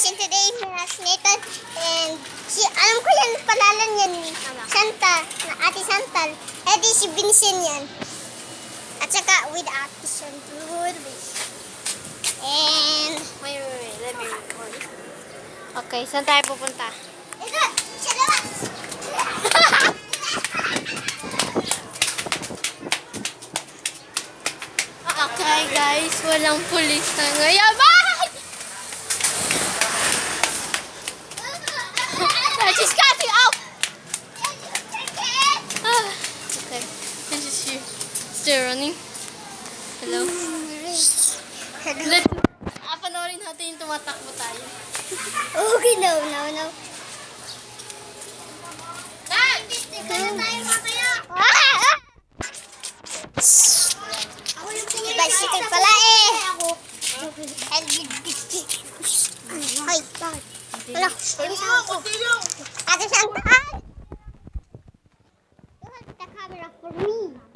guys, and today we're at Nathan. And alam ko yan, palalan yan. Santa, na Ate Santal. Eh di si Vincent yan. At saka with Ate Santal. And, Wait, let me record. Okay, saan tayo pupunta? ito, siya naman. Okay guys, walang pulis na ngayon. Bye! She's cutting out! Okay, this is she. Still running. Hello? Let's panoorin natin yung tumatakbo tayo. Okay, no. Bicycle pala eh. Ay, bakit? Wala. Ate Santal! You have the camera for me.